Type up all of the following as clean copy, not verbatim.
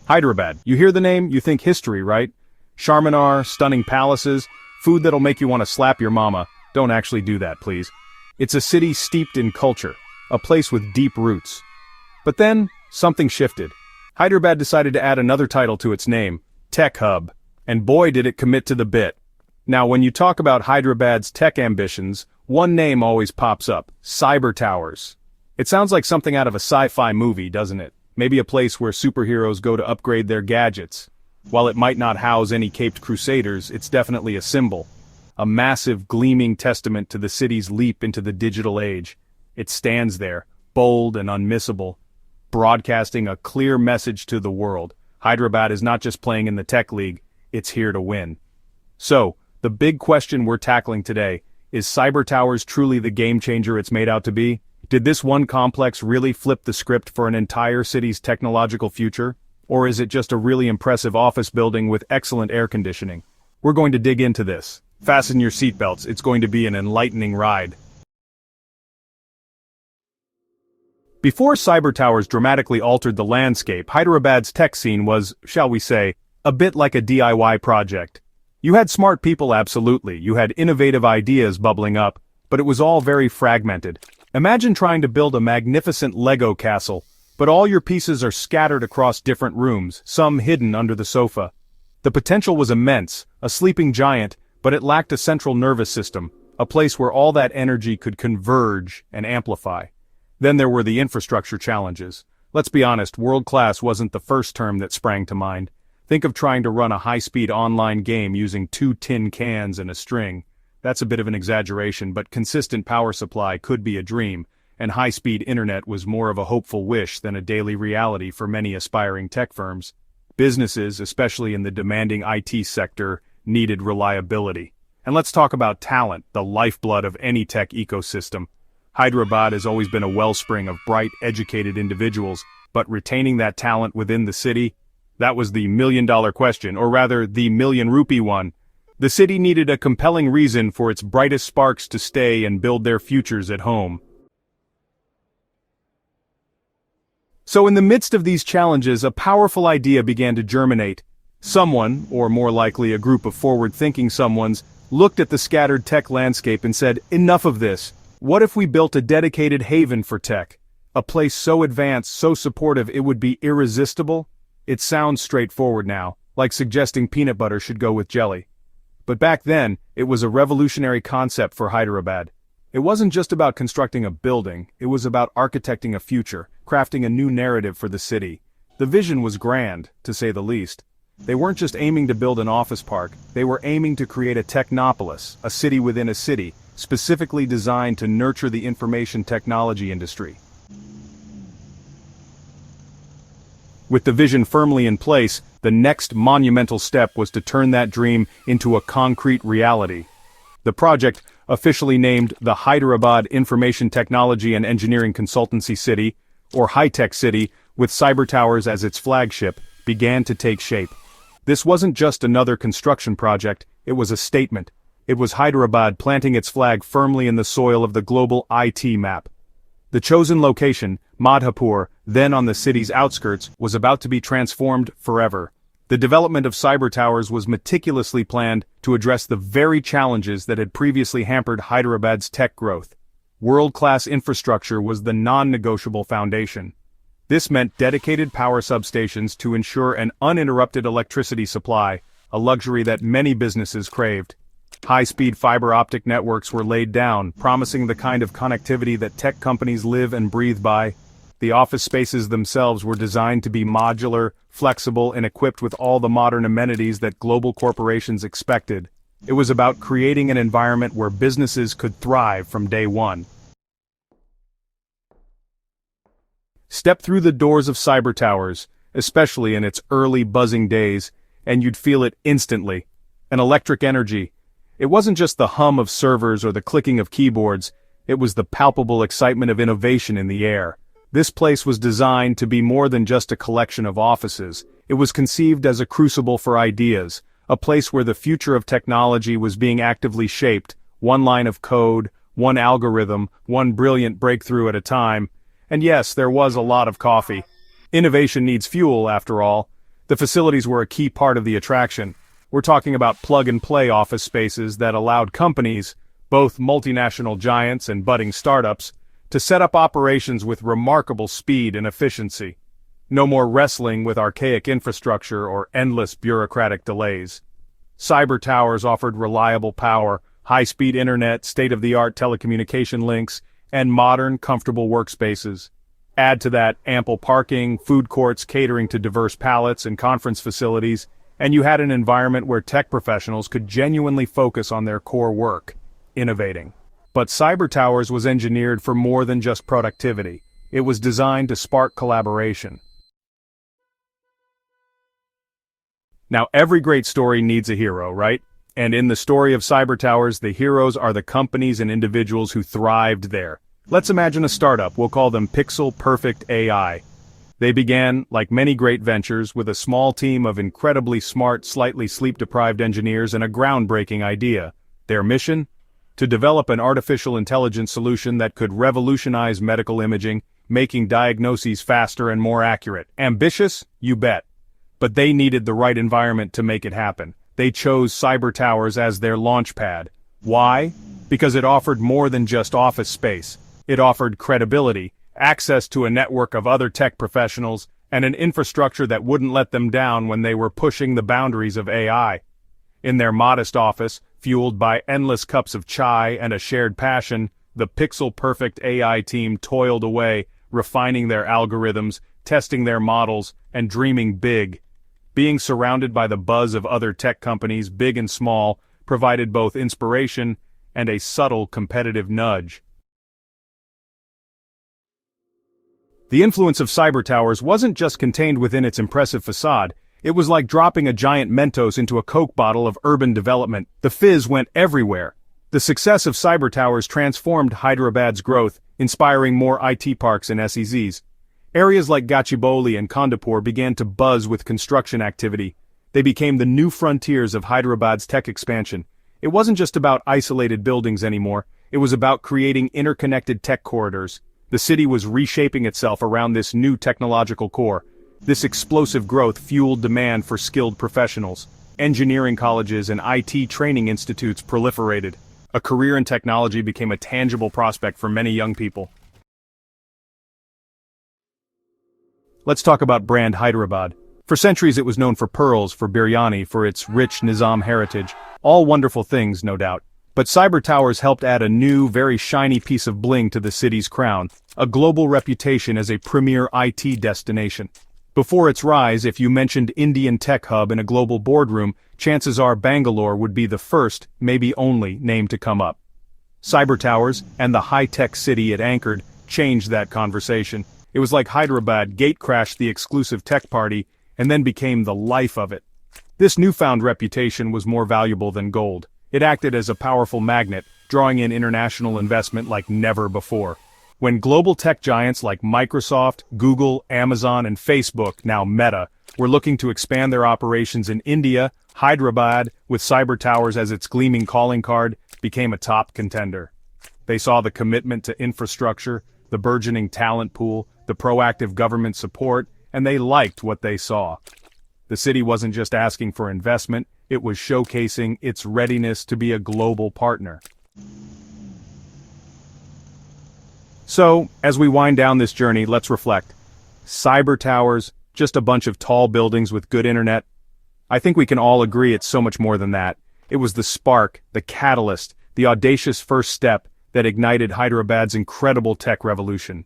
Hyderabad. You hear the name, you think history, right? Charminar, stunning palaces, food that'll make you want to slap your mama. Don't actually do that, please. It's a city steeped in culture, a place with deep roots. But then, something shifted. Hyderabad decided to add another title to its name, Tech Hub. And boy did it commit to the bit. Now when you talk about Hyderabad's tech ambitions, one name always pops up, Cyber Towers. It sounds like something out of a sci-fi movie, doesn't it? Maybe a place where superheroes go to upgrade their gadgets. While it might not house any caped crusaders, it's definitely a symbol. A massive, gleaming testament to the city's leap into the digital age. It stands there, bold and unmissable, broadcasting a clear message to the world. Hyderabad is not just playing in the tech league, it's here to win. So, the big question we're tackling today, is Cyber Towers truly the game changer it's made out to be? Did this one complex really flip the script for an entire city's technological future? Or is it just a really impressive office building with excellent air conditioning? We're going to dig into this. Fasten your seatbelts, it's going to be an enlightening ride. Before Cyber Towers dramatically altered the landscape, Hyderabad's tech scene was, shall we say, a bit like a DIY project. You had smart people, absolutely, you had innovative ideas bubbling up, but it was all very fragmented. Imagine trying to build a magnificent Lego castle, but all your pieces are scattered across different rooms, some hidden under the sofa. The potential was immense, a sleeping giant, but it lacked a central nervous system, a place where all that energy could converge and amplify. Then there were the infrastructure challenges. Let's be honest, world-class wasn't the first term that sprang to mind. Think of trying to run a high-speed online game using 2 tin cans and a string. That's a bit of an exaggeration, but consistent power supply could be a dream, and high-speed internet was more of a hopeful wish than a daily reality for many aspiring tech firms. Businesses, especially in the demanding IT sector, needed reliability. And let's talk about talent, the lifeblood of any tech ecosystem. Hyderabad has always been a wellspring of bright, educated individuals, but retaining that talent within the city? That was the million-dollar question, or rather, the million-rupee one. The city needed a compelling reason for its brightest sparks to stay and build their futures at home. So in the midst of these challenges, a powerful idea began to germinate. Someone, or more likely a group of forward-thinking someones, looked at the scattered tech landscape and said, enough of this. What if we built a dedicated haven for tech? A place so advanced, so supportive it would be irresistible? It sounds straightforward now, like suggesting peanut butter should go with jelly. But back then, it was a revolutionary concept for Hyderabad. It wasn't just about constructing a building, it was about architecting a future, crafting a new narrative for the city. The vision was grand, to say the least. They weren't just aiming to build an office park, they were aiming to create a technopolis, a city within a city, specifically designed to nurture the information technology industry. With the vision firmly in place, the next monumental step was to turn that dream into a concrete reality. The project, officially named the Hyderabad Information Technology and Engineering Consultancy City, or High-Tech City, with Cyber Towers as its flagship, began to take shape. This wasn't just another construction project, it was a statement. It was Hyderabad planting its flag firmly in the soil of the global IT map. The chosen location, Madhapur, then on the city's outskirts, was about to be transformed forever. The development of Cyber Towers was meticulously planned to address the very challenges that had previously hampered Hyderabad's tech growth. World-class infrastructure was the non-negotiable foundation. This meant dedicated power substations to ensure an uninterrupted electricity supply, a luxury that many businesses craved. High-speed fiber optic networks were laid down, promising the kind of connectivity that tech companies live and breathe by. The office spaces themselves were designed to be modular, flexible, and equipped with all the modern amenities that global corporations expected. It was about creating an environment where businesses could thrive from day one. Step through the doors of Cyber Towers, especially in its early buzzing days, and you'd feel it instantly. An electric energy. It wasn't just the hum of servers or the clicking of keyboards, it was the palpable excitement of innovation in the air. This place was designed to be more than just a collection of offices. It was conceived as a crucible for ideas, a place where the future of technology was being actively shaped, one line of code, one algorithm, one brilliant breakthrough at a time. And yes, there was a lot of coffee. Innovation needs fuel, after all. The facilities were a key part of the attraction. We're talking about plug-and-play office spaces that allowed companies, both multinational giants and budding startups, to set up operations with remarkable speed and efficiency. No more wrestling with archaic infrastructure or endless bureaucratic delays. Cyber towers offered reliable power, high-speed internet, state-of-the-art telecommunication links, and modern, comfortable workspaces. Add to that ample parking, food courts catering to diverse palates and conference facilities, and you had an environment where tech professionals could genuinely focus on their core work, innovating. But Cyber Towers was engineered for more than just productivity. It was designed to spark collaboration. Now, every great story needs a hero, right? And in the story of Cyber Towers, the heroes are the companies and individuals who thrived there. Let's imagine a startup. We'll call them Pixel Perfect AI. They began, like many great ventures, with a small team of incredibly smart, slightly sleep-deprived engineers and a groundbreaking idea. Their mission? To develop an artificial intelligence solution that could revolutionize medical imaging, making diagnoses faster and more accurate. Ambitious? You bet. But they needed the right environment to make it happen. They chose Cyber Towers as their launchpad. Why? Because it offered more than just office space. It offered credibility, access to a network of other tech professionals, and an infrastructure that wouldn't let them down when they were pushing the boundaries of AI. In their modest office, fueled by endless cups of chai and a shared passion, the Pixel Perfect AI team toiled away, refining their algorithms, testing their models, and dreaming big. Being surrounded by the buzz of other tech companies, big and small, provided both inspiration and a subtle competitive nudge. The influence of Cyber Towers wasn't just contained within its impressive facade. It was like dropping a giant Mentos into a Coke bottle of urban development. The fizz went everywhere. The success of Cyber Towers transformed Hyderabad's growth, inspiring more IT parks and SEZs. Areas like Gachibowli and Kondapur began to buzz with construction activity. They became the new frontiers of Hyderabad's tech expansion. It wasn't just about isolated buildings anymore. It was about creating interconnected tech corridors. The city was reshaping itself around this new technological core. This explosive growth fueled demand for skilled professionals. Engineering colleges and IT training institutes proliferated. A career in technology became a tangible prospect for many young people. Let's talk about brand Hyderabad. For centuries it was known for pearls, for biryani, for its rich Nizam heritage. All wonderful things, no doubt. But Cyber Towers helped add a new, very shiny piece of bling to the city's crown, a global reputation as a premier IT destination. Before its rise, if you mentioned Indian tech hub in a global boardroom, chances are Bangalore would be the first, maybe only, name to come up. Cyber Towers, and the high-tech city it anchored, changed that conversation. It was like Hyderabad gate-crashed the exclusive tech party, and then became the life of it. This newfound reputation was more valuable than gold. It acted as a powerful magnet, drawing in international investment like never before. When global tech giants like Microsoft, Google, Amazon, and Facebook, now Meta, were looking to expand their operations in India, Hyderabad, with Cyber Towers as its gleaming calling card, became a top contender. They saw the commitment to infrastructure, the burgeoning talent pool, the proactive government support, and they liked what they saw. The city wasn't just asking for investment, it was showcasing its readiness to be a global partner. So, as we wind down this journey, let's reflect. Cyber Towers, just a bunch of tall buildings with good internet? I think we can all agree it's so much more than that. It was the spark, the catalyst, the audacious first step that ignited Hyderabad's incredible tech revolution.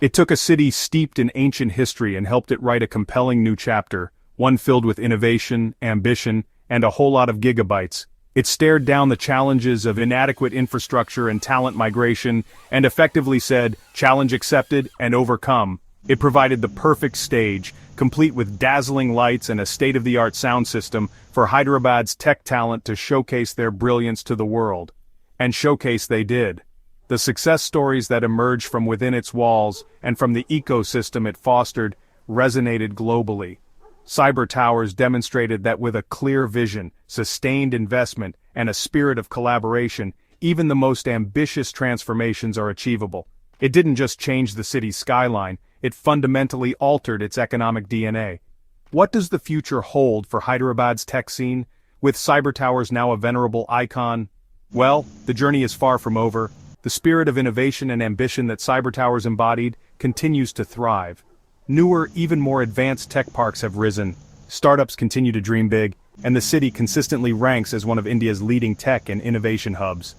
It took a city steeped in ancient history and helped it write a compelling new chapter, one filled with innovation, ambition, and a whole lot of gigabytes. It stared down the challenges of inadequate infrastructure and talent migration, and effectively said, challenge accepted and overcome. It provided the perfect stage, complete with dazzling lights and a state-of-the-art sound system, for Hyderabad's tech talent to showcase their brilliance to the world. And showcase they did. The success stories that emerged from within its walls, and from the ecosystem it fostered, resonated globally. Cyber Towers demonstrated that with a clear vision, sustained investment, and a spirit of collaboration, even the most ambitious transformations are achievable. It didn't just change the city's skyline, it fundamentally altered its economic DNA. What does the future hold for Hyderabad's tech scene, with cyber towers now a venerable icon? Well, the journey is far from over. The spirit of innovation and ambition that cyber towers embodied continues to thrive. Newer, even more advanced tech parks have risen. Startups continue to dream big, and the city consistently ranks as one of India's leading tech and innovation hubs.